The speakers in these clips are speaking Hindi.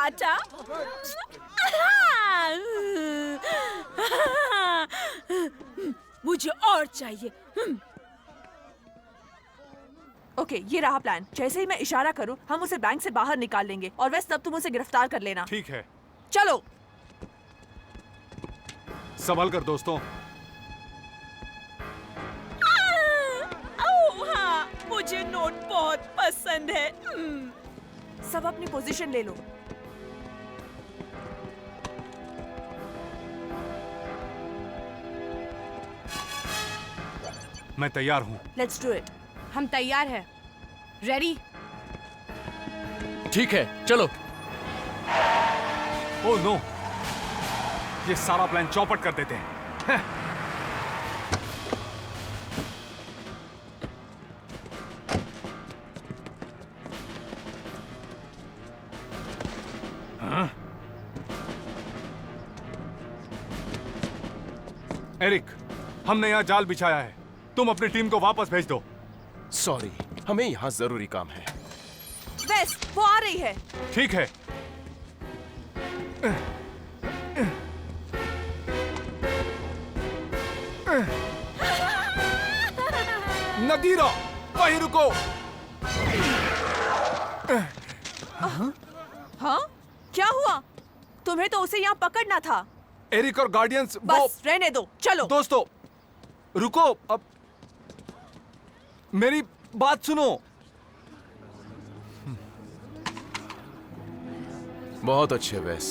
टाटा। मुझे और चाहिए। ओके, ये रहा प्लान। जैसे ही मैं इशारा करूं, हम उसे बैंक से बाहर निकाल लेंगे और वैसे तब तुम उसे गिरफ्तार कर लेना। ठीक है, चलो। संभल कर दोस्तों। हाँ, मुझे नोट बहुत पसंद है। सब अपनी पोजीशन ले लो। मैं तैयार हूँ। Let's do it. हम तैयार हैं। रेडी? ठीक है, चलो। ओह नो, ये सारा प्लान चौपट कर देते हैं। हाँ? एरिक, हमने यहाँ जाल बिछाया है। तुम अपनी टीम को वापस भेज दो। सॉरी, हमें यहाँ जरूरी काम है। वेस, वो आ रही है। ठीक है। नदीरा, वहीं रुको। हाँ? क्या हुआ? तुम्हें तो उसे यहाँ पकड़ना था। एरिक और गार्डियंस बस रहने दो, चलो। दोस्तों रुको, अब मेरी बात सुनो। बहुत अच्छे वेस।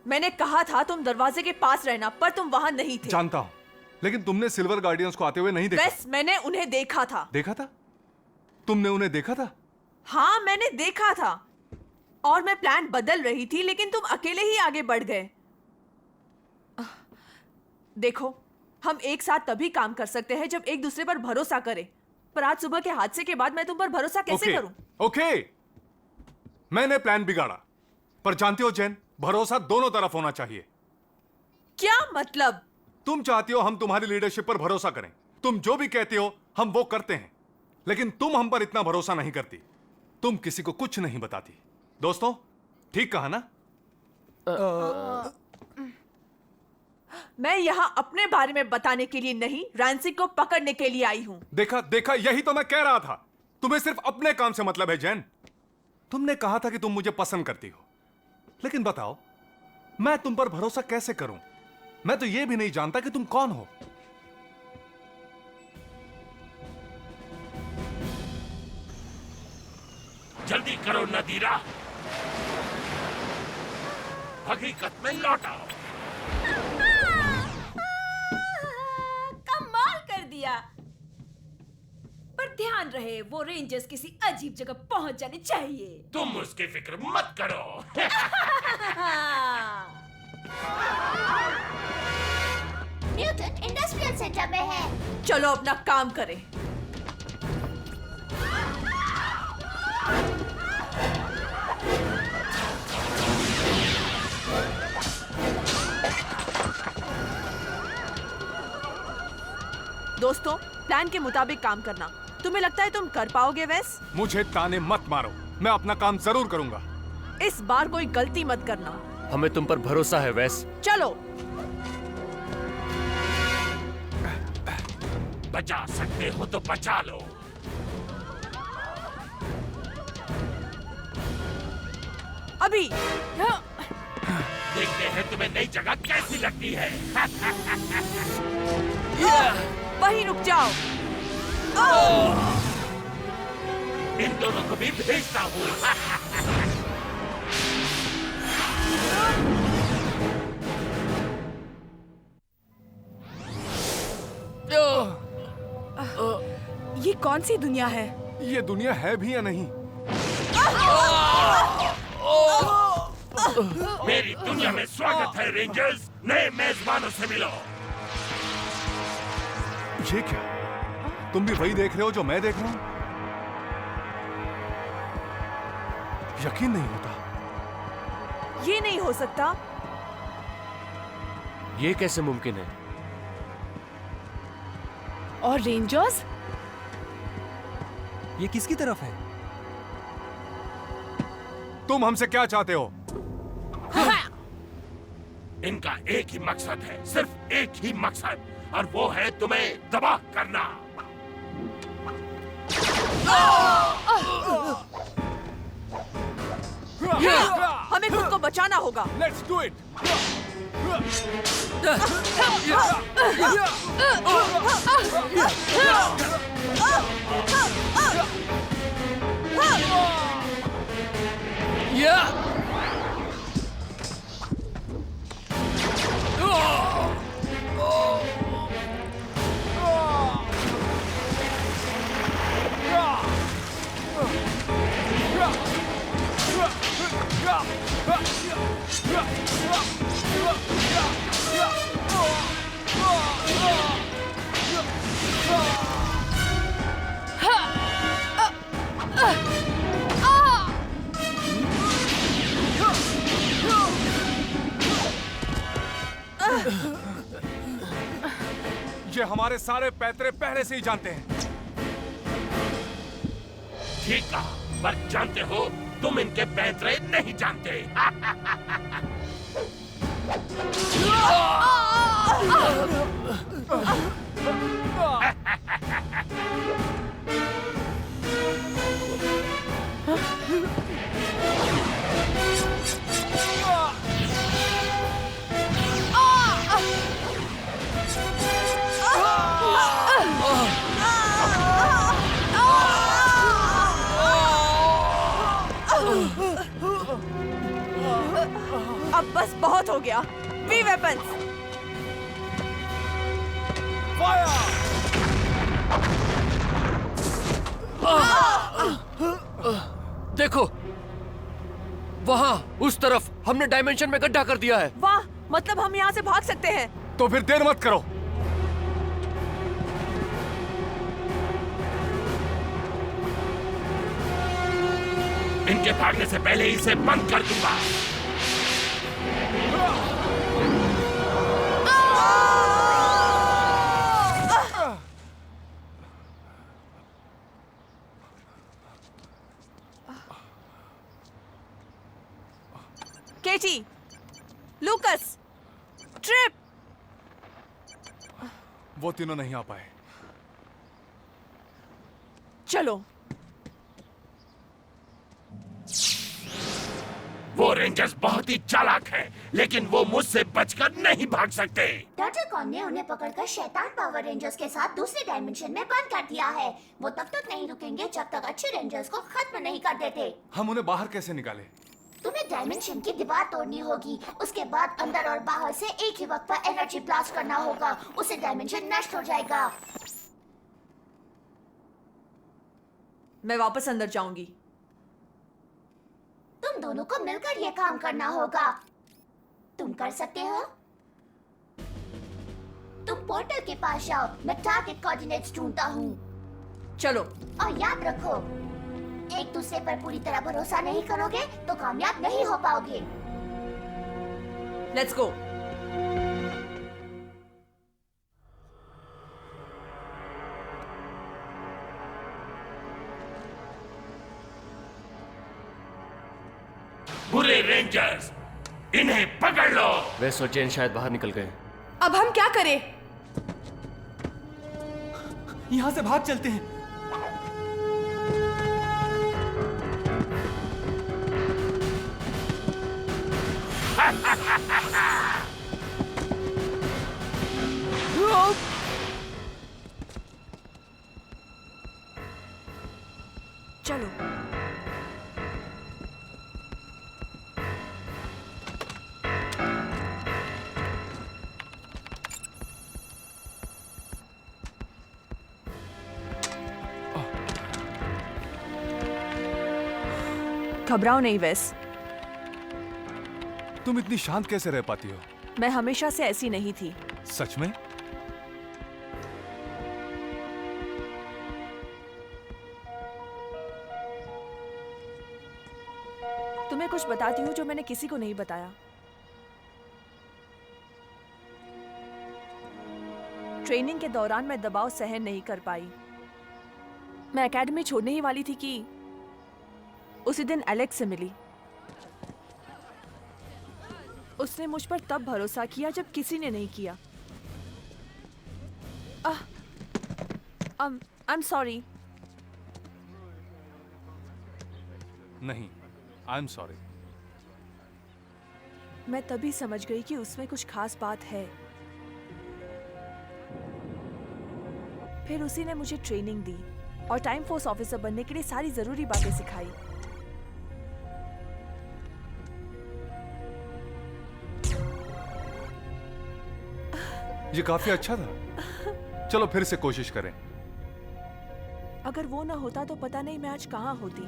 मैंने कहा था तुम दरवाजे के पास रहना, पर तुम वहां नहीं थे। जानता हूं, लेकिन तुमने सिल्वर गार्डियंस को आते हुए नहीं देखा। वेस, मैंने उन्हें देखा था। देखा था? तुमने उन्हें देखा था? हाँ, मैंने देखा था। और मैं प्लान बदल रही थी, लेकिन तुम अकेले ही आगे बढ़ गए। देखो, हम एक साथ तभी काम कर सकते हैं जब एक दूसरे पर भरोसा करें। पर आज सुबह के हादसे के बाद मैं तुम पर भरोसा कैसे करूं? ओके, मैंने प्लान बिगाड़ा, पर जानती हो जेन, भरोसा दोनों तरफ होना चाहिए। क्या मतलब? तुम चाहती हो हम तुम्हारी लीडरशिप पर भरोसा करें। तुम जो भी कहती हो हम वो करते हैं, लेकिन तुम हम पर इतना भरोसा नहीं करती। तुम किसी को कुछ नहीं बताती। दोस्तों, ठीक कहा ना? मैं यहाँ अपने बारे में बताने के लिए नहीं, रैंसिक को पकड़ने के लिए आई हूँ। देखा देखा, यही तो मैं कह रहा था। तुम्हें सिर्फ अपने काम से मतलब है जैन। तुमने कहा था कि तुम मुझे पसंद करती हो, लेकिन बताओ मैं तुम पर भरोसा कैसे करूं? मैं तो यह भी नहीं जानता कि तुम कौन हो। जल्दी करो नदीरा, हकीकत में लौट आओ। कमाल कर दिया। पर ध्यान रहे, वो रेंजर्स किसी अजीब जगह पहुंच जाने चाहिए। तुम उसकी फिक्र मत करो। म्यूटेंट इंडस्ट्रियल सेंटर में है। चलो अपना काम करें। दोस्तों, प्लान के मुताबिक काम करना। तुम्हें लगता है तुम कर पाओगे वेस? मुझे ताने मत मारो, मैं अपना काम जरूर करूंगा। इस बार कोई गलती मत करना। हमें तुम पर भरोसा है वेस। चलो। बचा सकते हो तो बचा लो। अभी देखते हैं तुम्हें नई जगह कैसी लगती है। वहीं रुक जाओ। इन दोनों को भी भेजता हूँ। ये कौन सी दुनिया है? ये दुनिया है भी या नहीं? मेरी दुनिया में स्वागत है रेंजर्स। नए मेजबानों से मिलो। ये क्या? तुम भी वही देख रहे हो जो मैं देख रहा हूं? यकीन नहीं होता। ये नहीं हो सकता। ये कैसे मुमकिन है? और रेंजर्स? ये किसकी तरफ है? तुम हमसे क्या चाहते हो? इनका एक ही मकसद है, सिर्फ एक ही मकसद, और वो है तुम्हें तबाह करना। हमें खुद को बचाना होगा। Let's do it. ये हमारे सारे पैतरे पहले से ही जानते हैं। ठीक कहा, पर जानते हो तुम इनके पैतरे नहीं जानते। अब बस बहुत हो गया। We weapons. देखो, वहां उस तरफ हमने डायमेंशन में गड्ढा कर दिया है। वाह, मतलब हम यहाँ से भाग सकते हैं। तो फिर देर मत करो। इनके भागने से पहले इसे बंद कर दूंगा। केटी, लूकस, ट्रिप। वो तीनों नहीं आ पाए। चलो। वो रेंजर्स बहुत ही चालाक हैं, लेकिन वो मुझसे बचकर नहीं भाग सकते। टर्टलकॉन ने उन्हें पकड़कर शैतान पावर रेंजर्स के साथ दूसरे डायमेंशन में बंद कर दिया है। वो तब तक नहीं रुकेंगे जब तक अच्छे रेंजर्स को खत्म नहीं कर देते। हम उन्हें बाहर कैसे निकाले? तुम्हें डायमेंशन की दीवार तोड़नी होगी। उसके बाद अंदर और बाहर से एक ही वक्त पर एनर्जी ब्लास्ट करना होगा। उससे डायमेंशन नष्ट हो जाएगा। मैं वापस अंदर जाऊंगी। तुम दोनों को मिलकर ये काम करना होगा। तुम कर सकते हो। तुम पोर्टल के पास जाओ। मैं टारगेट कोऑर्डिनेट्स ढूंढता हूँ। चलो। और याद रखो, एक दूसरे पर पूरी तरह भरोसा नहीं करोगे तो कामयाब नहीं हो पाओगे। Let's go. बुरे रेंजर्स, इन्हें पकड़ लो। वेस और जेन शायद बाहर निकल गए। अब हम क्या करें? यहाँ से भाग चलते हैं। चलो। घबराओ नहीं वेस, तुम इतनी शांत कैसे रह पाती हो? मैं हमेशा से ऐसी नहीं थी। सच में? तुम्हें कुछ बताती हूँ जो मैंने किसी को नहीं बताया। ट्रेनिंग के दौरान मैं दबाव सहन नहीं कर पाई। मैं एकेडमी छोड़ने ही वाली थी कि उसी दिन एलेक्स से मिली। उसने मुझ पर तब भरोसा किया जब किसी ने नहीं किया। I am sorry. नहीं, आई एम सॉरी। मैं तभी समझ गई कि उसमें कुछ खास बात है। फिर उसी ने मुझे ट्रेनिंग दी और टाइम फोर्स ऑफिसर बनने के लिए सारी जरूरी बातें सिखाई। ये काफी अच्छा था। चलो फिर से कोशिश करें। अगर वो ना होता तो पता नहीं मैं आज कहाँ होती।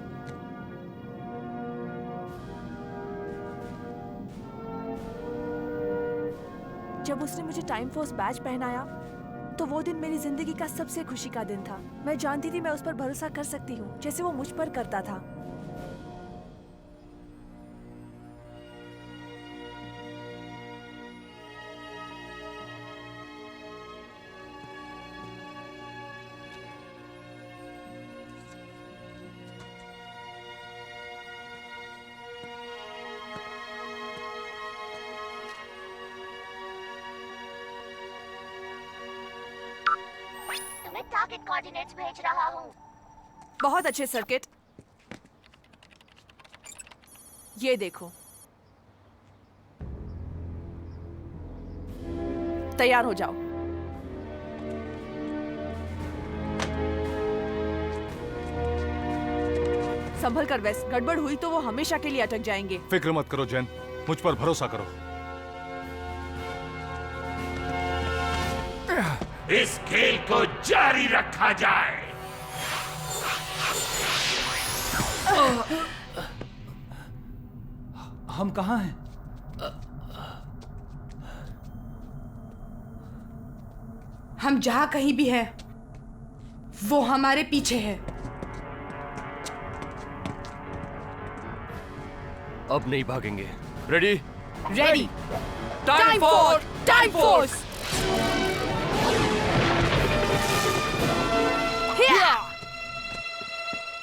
जब उसने मुझे टाइम फोर्स बैच पहनाया तो वो दिन मेरी जिंदगी का सबसे खुशी का दिन था। मैं जानती थी मैं उस पर भरोसा कर सकती हूँ, जैसे वो मुझ पर करता था। मैं टारगेट कोऑर्डिनेट्स भेज रहा हूँ। बहुत अच्छे सर्किट। ये देखो, तैयार हो जाओ। संभल कर वेस, गड़बड़ हुई तो वो हमेशा के लिए अटक जाएंगे। फिक्र मत करो जैन, मुझ पर भरोसा करो। इस खेल को जारी रखा जाए। हम कहाँ हैं? हम जहाँ कहीं भी हैं, वो हमारे पीछे है। अब नहीं भागेंगे। Ready? Ready. Time force!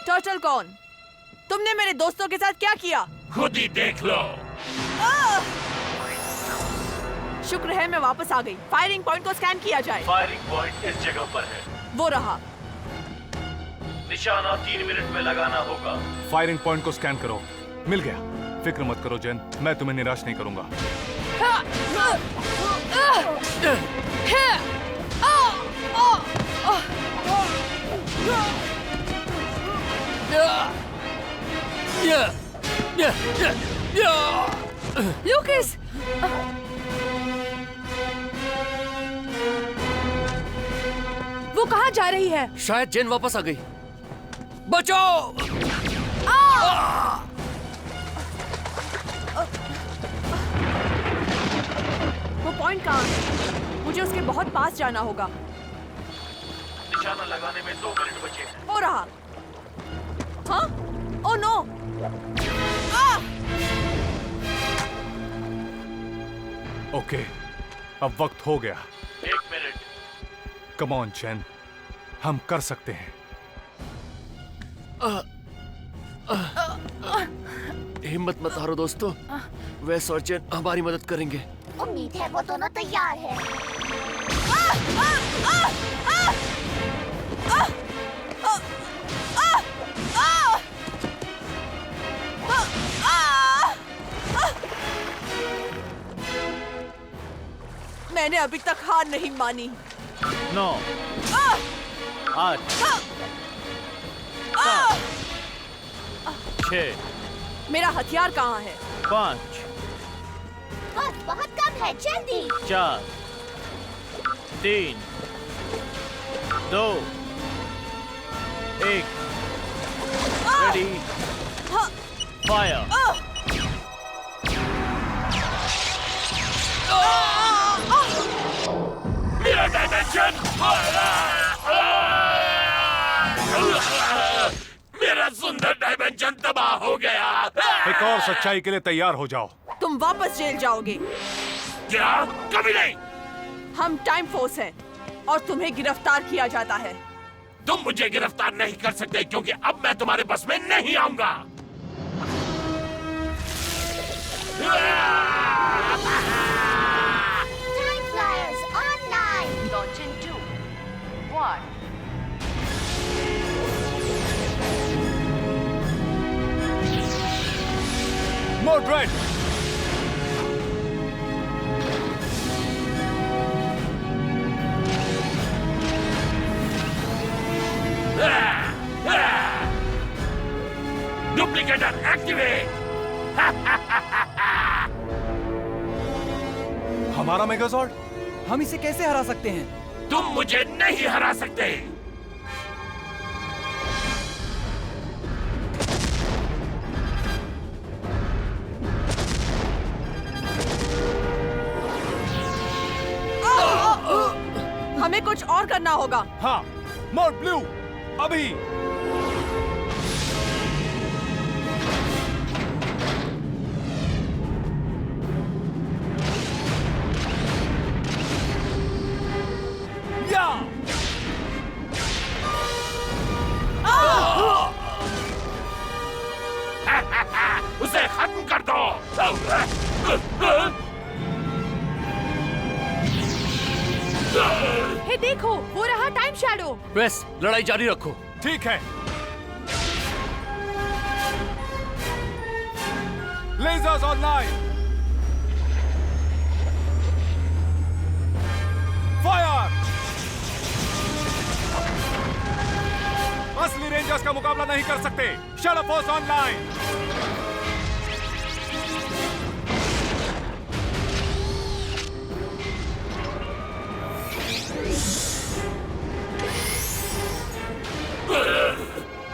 Turtle कौन? तुमने मेरे दोस्तों के साथ क्या किया? खुद ही देख लो। शुक्र है मैं वापस आ गई। फायरिंग पॉइंट को स्कैन किया जाए। फायरिंग पॉइंट इस जगह पर है। वो रहा। निशाना 3 मिनट में लगाना होगा। फायरिंग पॉइंट को स्कैन करो। मिल गया। फिक्र मत करो जैन, मैं तुम्हें निराश नहीं करूंगा। लूकस! वो कहाँ जा रही है? शायद जेन वापस आ गई। बचाओ! वो पॉइंट कहाँ है? मुझे उसके बहुत पास जाना होगा। निशाना लगाने में 2 मिनट बचे हैं। हो रहा। हाँ? Oh no! ओके, अब वक्त हो गया। 1 मिनट। कम ऑन जैन, हम कर सकते हैं। हिम्मत मत हारो दोस्तों, वेस और जेन हमारी मदद करेंगे। उम्मीद है वो दोनों तैयार है। मैंने अभी तक हार नहीं मानी। 9 8 7 6 मेरा हथियार कहाँ है? 5 वक्त बहुत कम है, जल्दी। 4 3 2 1 रेडी फायर। मेरा डायमेंशन! मेरा सुंदर डायमेंशन तबाह हो गया। एक और सच्चाई के लिए तैयार हो जाओ। तुम वापस जेल जाओगे। क्या? कभी नहीं। हम टाइम फोर्स हैं और तुम्हें गिरफ्तार किया जाता है। तुम मुझे गिरफ्तार नहीं कर सकते क्योंकि अब मैं तुम्हारे बस में नहीं आऊंगा। Time flyers online. Launch in 2 1 मोड्रेड, डुप्लीकेटर एक्टिवेट। हमारा मेगाजॉर्ड? हम इसे कैसे हरा सकते हैं? तुम मुझे नहीं हरा सकते। हमें कुछ और करना होगा। हाँ, मोड ब्लू, अभी। या! उसे खत्म कर दो। हे देखो, वो रहा टाइम शैडो। वेस, लड़ाई जारी रखो। ठीक है। Lasers online. फायर! असली रेंजर्स का मुकाबला नहीं कर सकते। Shadow force online.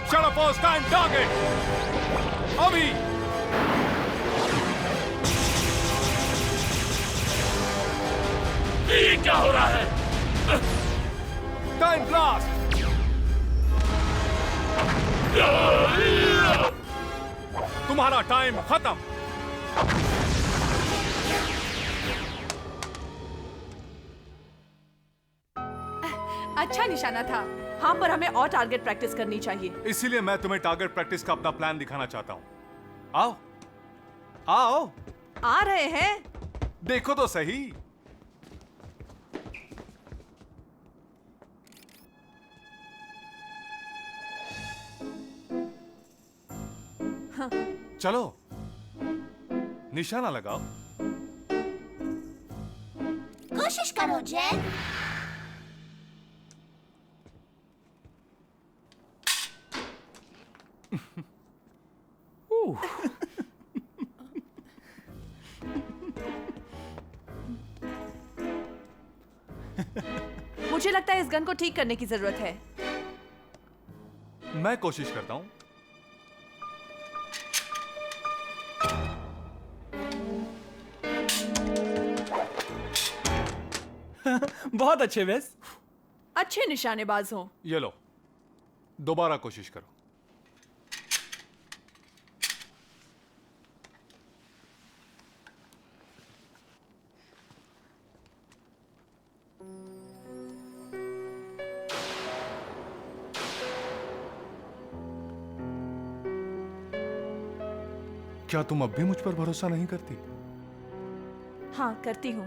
Shadow force time target, अभी। ये क्या हो रहा है? Time blast. तुम्हारा टाइम खत्म। अच्छा निशाना था। हाँ, पर हमें और टारगेट प्रैक्टिस करनी चाहिए। इसीलिए मैं तुम्हें टारगेट प्रैक्टिस का अपना प्लान दिखाना चाहता हूं। आओ, आओ, आ रहे हैं। देखो तो सही। हाँ। चलो, निशाना लगाओ। कोशिश करो जेन। मुझे लगता है इस गन को ठीक करने की जरूरत है। मैं कोशिश करता हूं। बहुत अच्छे वेस। अच्छे निशानेबाज हो। ये लो, दोबारा कोशिश करो। क्या तुम अब भी मुझ पर भरोसा नहीं करती? हाँ, करती हूँ।